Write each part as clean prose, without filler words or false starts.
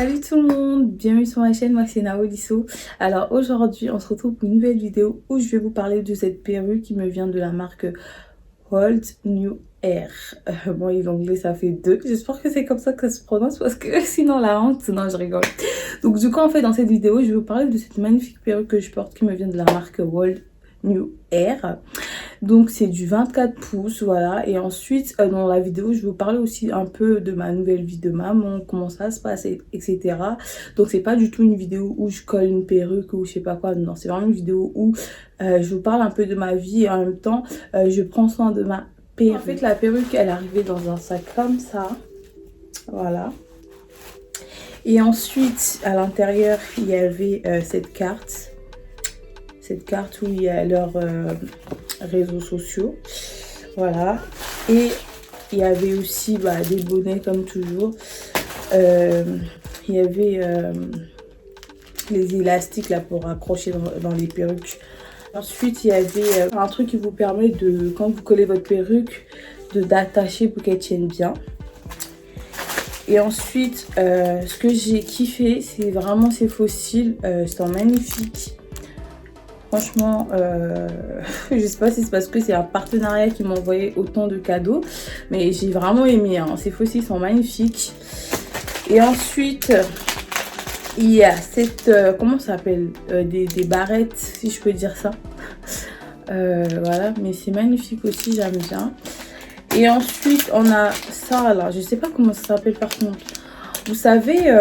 Salut tout le monde, bienvenue sur ma chaîne, moi c'est Naolisso. Alors aujourd'hui on se retrouve pour une nouvelle vidéo où je vais vous parler de cette perruque qui me vient de la marque World New Air. Bon, l'anglais ça fait 2, j'espère que c'est comme ça que ça se prononce parce que sinon la honte, non je rigole. Donc du coup en fait dans cette vidéo je vais vous parler de cette magnifique perruque que je porte qui me vient de la marque World New Air. Donc c'est du 24 pouces, voilà. Et ensuite dans la vidéo je vais vous parler aussi un peu de ma nouvelle vie de maman, comment ça se passe, etc. Donc c'est pas du tout une vidéo où je colle une perruque ou je sais pas quoi, non, c'est vraiment une vidéo où je vous parle un peu de ma vie et en même temps je prends soin de ma perruque. En fait la perruque elle est arrivée dans un sac comme ça, voilà. Et ensuite à l'intérieur il y avait cette carte où il y a leurs réseaux sociaux, voilà. Et il y avait aussi des bonnets comme toujours. Il y avait les élastiques là pour accrocher dans les perruques. Ensuite il y avait un truc qui vous permet de, quand vous collez votre perruque, d'attacher pour qu'elle tienne bien. Et ensuite ce que j'ai kiffé c'est vraiment ces fossiles, sont magnifiques. Franchement, je sais pas si c'est parce que c'est un partenariat qui m'a envoyé autant de cadeaux, mais j'ai vraiment aimé, hein. Ces fossiles sont magnifiques. Et ensuite, il y a cette, comment ça s'appelle, des barrettes, si je peux dire ça. Voilà, mais c'est magnifique aussi, j'aime bien. Et ensuite, on a ça là, je sais pas comment ça s'appelle par contre. Vous savez...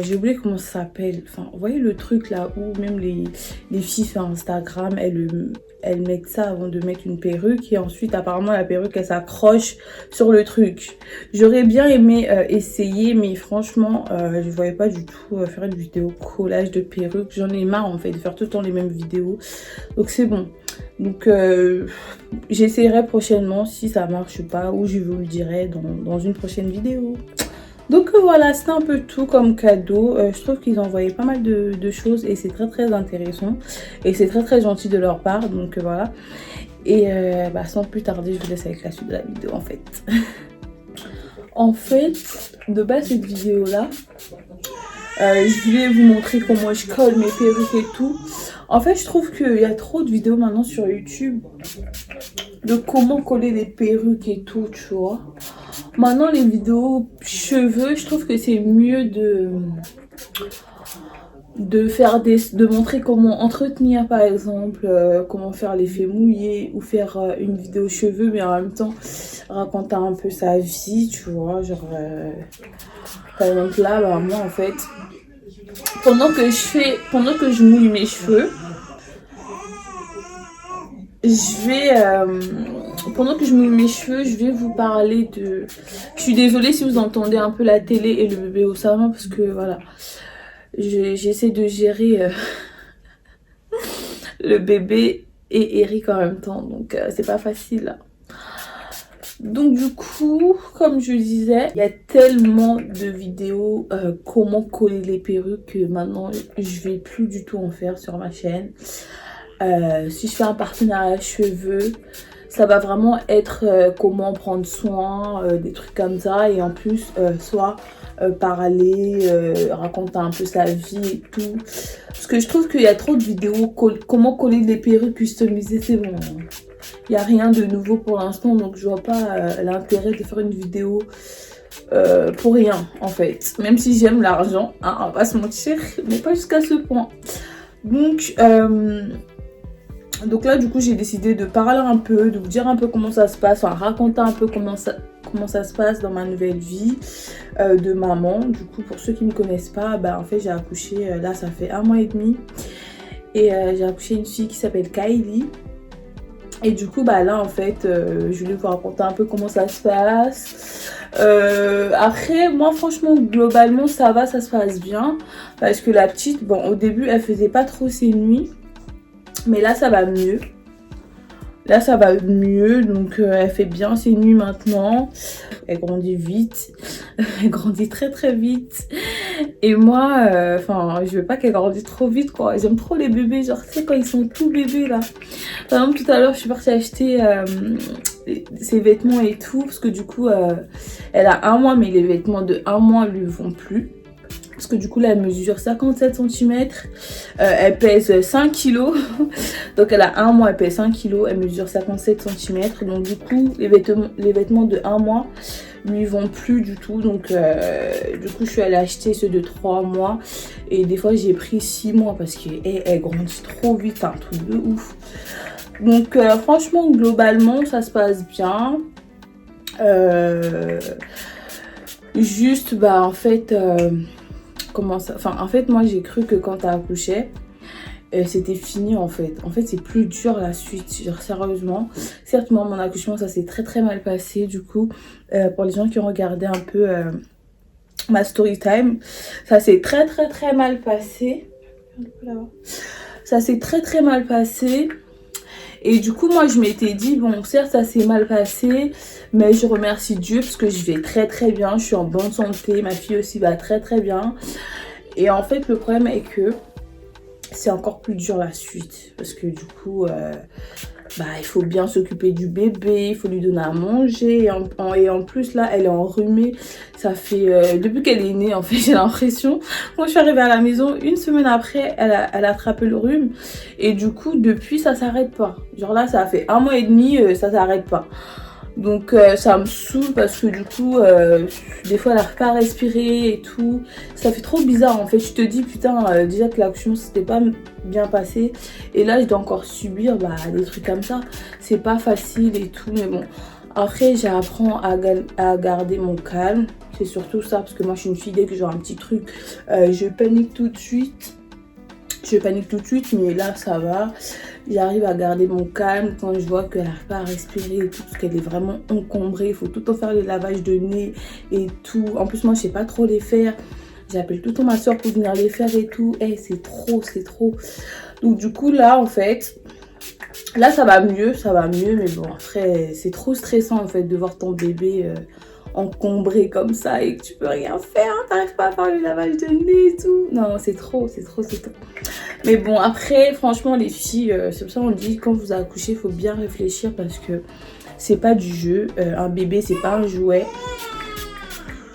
j'ai oublié comment ça s'appelle. Enfin, vous voyez le truc là où même les filles sur Instagram, elles mettent ça avant de mettre une perruque. Et ensuite, apparemment, la perruque, elle s'accroche sur le truc. J'aurais bien aimé essayer, mais franchement, je voyais pas du tout faire une vidéo collage de perruque. J'en ai marre en fait de faire tout le temps les mêmes vidéos. Donc c'est bon. Donc j'essaierai prochainement si ça marche ou pas. Ou je vous le dirai dans une prochaine vidéo. Donc voilà, c'est un peu tout comme cadeau. Je trouve qu'ils ont envoyé pas mal de choses et c'est très intéressant. Et c'est très gentil de leur part, donc voilà. Et sans plus tarder, je vous laisse avec la suite de la vidéo en fait. En fait, de base cette vidéo là, je voulais vous montrer comment je colle mes perruques et tout. En fait, je trouve qu'il y a trop de vidéos maintenant sur YouTube de comment coller les perruques et tout, tu vois. Maintenant, les vidéos cheveux, je trouve que c'est mieux de montrer comment entretenir, par exemple, comment faire l'effet mouillé ou faire une vidéo cheveux, mais en même temps raconter un peu sa vie, tu vois. Genre, par exemple, là, moi, en fait, pendant que je mouille mes cheveux, pendant que je mouille mes cheveux, je vais vous parler de... Je suis désolée si vous entendez un peu la télé et le bébé au salon parce que voilà, j'essaie de gérer le bébé et Eric en même temps, donc c'est pas facile là. Donc du coup, comme je disais, il y a tellement de vidéos comment coller les perruques que maintenant je vais plus du tout en faire sur ma chaîne. Si je fais un partenariat cheveux, ça va vraiment être comment prendre soin, des trucs comme ça. Et en plus, soit parler, raconter un peu sa vie et tout. Parce que je trouve qu'il y a trop de vidéos, comment coller des perruques customisées, c'est bon. Il n'y a rien de nouveau pour l'instant, donc je vois pas l'intérêt de faire une vidéo pour rien, en fait. Même si j'aime l'argent, hein, on va pas se mentir, mais pas jusqu'à ce point. Donc là, du coup, j'ai décidé de parler un peu, de vous dire un peu comment ça se passe, enfin, raconter un peu comment ça se passe dans ma nouvelle vie de maman. Du coup, pour ceux qui ne me connaissent pas, en fait, j'ai accouché, là, ça fait 1 mois et demi. Et j'ai accouché une fille qui s'appelle Kylie. Et du coup, là, en fait, je voulais vous raconter un peu comment ça se passe. Après, moi, franchement, globalement, ça va, ça se passe bien. Parce que la petite, bon, au début, elle faisait pas trop ses nuits. Mais là, ça va mieux. Là ça va mieux, donc elle fait bien ses nuits maintenant. Elle grandit vite, elle grandit très très vite. Et moi, enfin je veux pas qu'elle grandisse trop vite quoi. J'aime trop les bébés, genre tu sais quand ils sont tout bébés là. Par exemple tout à l'heure je suis partie acheter ses vêtements et tout, parce que du coup elle a 1 mois, mais les vêtements de 1 mois lui vont plus. Parce que du coup là elle mesure 57 cm, elle pèse 5 kg, donc elle a 1 mois, elle pèse 5 kg, elle mesure 57 cm, donc du coup les vêtements de 1 mois lui vont plus du tout, donc du coup je suis allée acheter ceux de 3 mois, et des fois j'ai pris 6 mois parce qu'elle grandit trop vite, un truc de ouf. Donc franchement globalement ça se passe bien. Juste bah en fait comment ça, enfin en fait moi j'ai cru que quand t'as accouché c'était fini en fait. En fait c'est plus dur la suite, genre sérieusement. Certes moi mon accouchement ça s'est très très mal passé, du coup pour les gens qui ont regardé un peu ma story time, ça s'est très très très mal passé. Ça s'est très très mal passé. Et du coup moi je m'étais dit bon certes ça s'est mal passé, mais je remercie Dieu parce que je vais très très bien, je suis en bonne santé, ma fille aussi va très très bien. Et en fait le problème est que c'est encore plus dur la suite, parce que du coup bah, il faut bien s'occuper du bébé, il faut lui donner à manger, et en plus là elle est enrhumée, ça fait depuis qu'elle est née en fait j'ai l'impression. Quand je suis arrivée à la maison 1 semaine après elle a attrapé le rhume, et du coup depuis ça s'arrête pas, genre là ça fait 1 mois et demi ça s'arrête pas. Donc ça me saoule parce que du coup des fois elle n'arrive pas à respirer et tout, ça fait trop bizarre en fait. Je te dis putain déjà que l'accouchement c'était pas bien passé, et là je dois encore subir bah, des trucs comme ça, c'est pas facile et tout, mais bon après j'apprends à garder mon calme, c'est surtout ça, parce que moi je suis une fille, dès que j'ai un petit truc je panique tout de suite. Mais là ça va, j'arrive à garder mon calme quand je vois qu'elle n'arrive pas à respirer et tout, parce qu'elle est vraiment encombrée, il faut tout le temps faire les lavages de nez et tout. En plus moi je sais pas trop les faire, j'appelle tout le temps ma soeur pour venir les faire et tout, et c'est trop. Donc du coup là en fait, là ça va mieux, mais bon après c'est trop stressant en fait de voir ton bébé encombré comme ça et que tu peux rien faire, t'arrives pas à faire le lavage de nez et tout. Non c'est trop. Mais bon après franchement les filles, c'est pour ça qu'on dit quand vous accouchez il faut bien réfléchir, parce que c'est pas du jeu, un bébé c'est pas un jouet.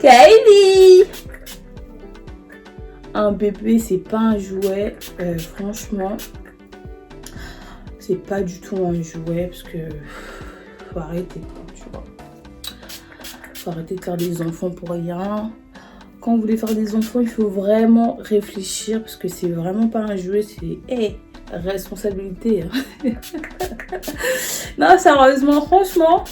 Kylie, un bébé c'est pas un jouet, franchement c'est pas du tout un jouet, parce que faut arrêter, tu vois. Faut arrêter de faire des enfants pour rien. Quand vous voulez faire des enfants, il faut vraiment réfléchir, parce que c'est vraiment pas un jouet, c'est responsabilité. Non, sérieusement, franchement,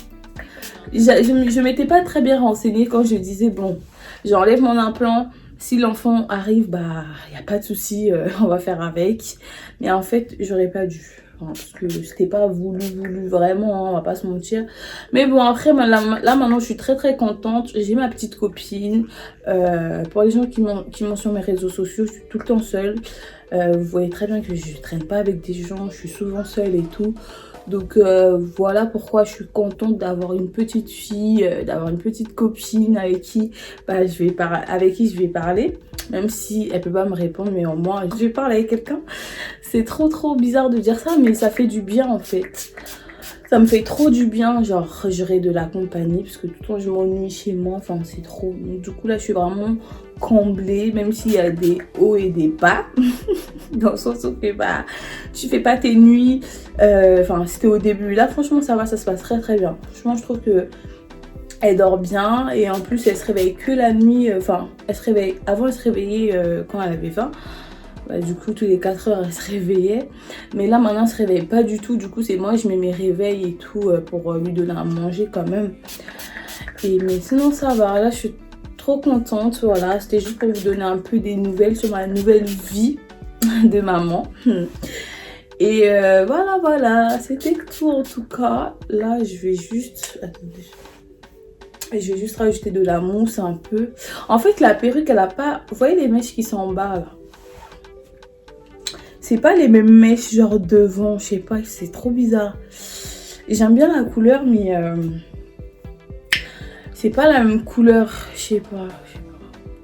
je m'étais pas très bien renseignée quand je disais bon, j'enlève mon implant. Si l'enfant arrive, bah, y a pas de souci, on va faire avec. Mais en fait, j'aurais pas dû. Parce que c'était pas voulu vraiment, hein, on va pas se mentir. Mais bon après là maintenant je suis très très contente, j'ai ma petite copine. Pour les gens qui m'ont sur mes réseaux sociaux, je suis tout le temps seule. Vous voyez très bien que je traîne pas avec des gens, je suis souvent seule et tout. Donc voilà pourquoi je suis contente d'avoir une petite fille, d'avoir une petite copine avec qui bah, je vais parler. Même si elle peut pas me répondre, mais au moins je vais parler avec quelqu'un. C'est trop bizarre de dire ça, mais ça fait du bien en fait. Ça me fait trop du bien, genre j'aurai de la compagnie, parce que tout le temps je m'ennuie chez moi, enfin c'est trop. Donc du coup là je suis vraiment comblée, même s'il y a des hauts et des bas. Dans le sens où bah, tu fais pas tes nuits, enfin c'était au début. Là franchement ça va, ça se passe très bien. Franchement je trouve que elle dort bien, et en plus elle se réveille que la nuit, enfin elle se réveille, avant elle se réveillait quand elle avait faim. Bah, du coup tous les 4 heures elle se réveillait, mais là maintenant elle se réveille pas du tout. Du coup c'est moi je mets mes réveils et tout pour lui donner à manger quand même. Mais sinon ça va, là je suis trop contente. Voilà, c'était juste pour vous donner un peu des nouvelles sur ma nouvelle vie de maman. Et voilà, c'était tout en tout cas. Là je vais juste, attendez, je vais juste rajouter de la mousse un peu. En fait la perruque elle a pas, vous voyez les mèches qui sont en bas là, c'est pas les mêmes mèches genre devant, je sais pas, c'est trop bizarre. J'aime bien la couleur, mais c'est pas la même couleur. Je sais pas.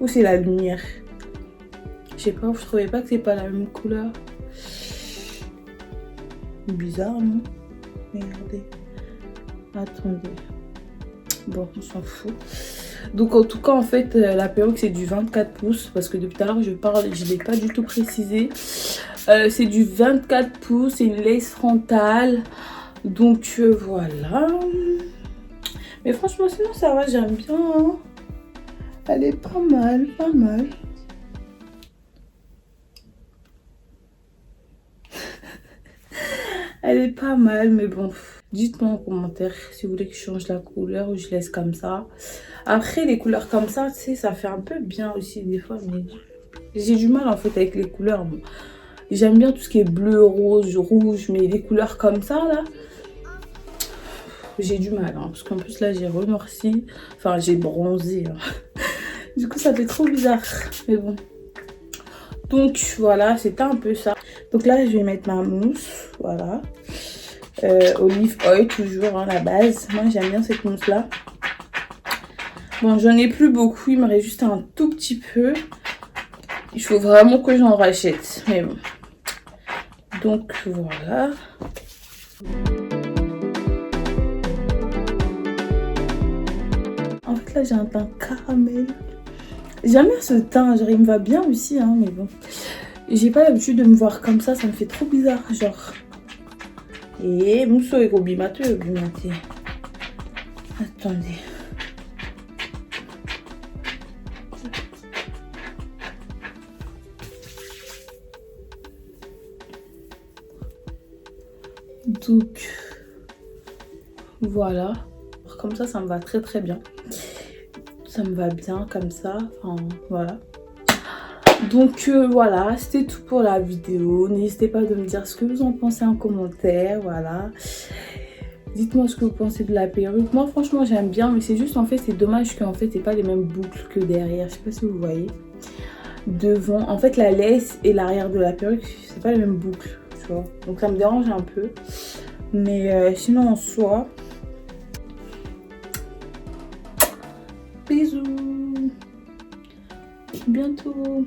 Ou c'est la lumière. Je sais pas, je trouvais pas que c'est pas la même couleur. Bizarre, non? Regardez. Attendez. Bon, on s'en fout. Donc en tout cas, en fait, la perruque c'est du 24 pouces. Parce que depuis tout à l'heure je parle et je ne l'ai pas du tout précisé. C'est du 24 pouces, c'est une lace frontale. Donc voilà. Mais franchement, sinon ça va, j'aime bien. Hein. Elle est pas mal, pas mal. Elle est pas mal, mais bon. Dites-moi en commentaire si vous voulez que je change la couleur ou je laisse comme ça. Après, les couleurs comme ça, tu sais, ça fait un peu bien aussi des fois. Mais j'ai du mal en fait avec les couleurs. Bon. J'aime bien tout ce qui est bleu, rose, rouge. Mais les couleurs comme ça, là, j'ai du mal. Hein, parce qu'en plus, là, j'ai renoirci. Enfin, j'ai bronzé. Hein. Du coup, ça fait trop bizarre. Mais bon. Donc, voilà, c'était un peu ça. Donc là, je vais mettre ma mousse. Voilà. Olive oil toujours hein, la base. Moi j'aime bien cette mousse là. Bon, j'en ai plus beaucoup, il me reste juste un tout petit peu. Il faut vraiment que j'en rachète, mais bon. Donc voilà. En fait là j'ai un teint caramel. J'aime bien ce teint, genre il me va bien aussi hein, mais bon. J'ai pas l'habitude de me voir comme ça me fait trop bizarre genre. Et muso ekobimate. Attendez. Donc voilà. Comme ça me va très très bien. Ça me va bien comme ça. Enfin voilà. Donc voilà, c'était tout pour la vidéo. N'hésitez pas de me dire ce que vous en pensez en commentaire. Voilà. Dites-moi ce que vous pensez de la perruque. Moi franchement j'aime bien, mais c'est juste en fait c'est dommage qu'en fait c'est pas les mêmes boucles que derrière. Je sais pas si vous voyez. Devant, en fait la laisse et l'arrière de la perruque c'est pas les mêmes boucles, tu vois. Donc ça me dérange un peu. Mais sinon en soi. Bisous. Bientôt.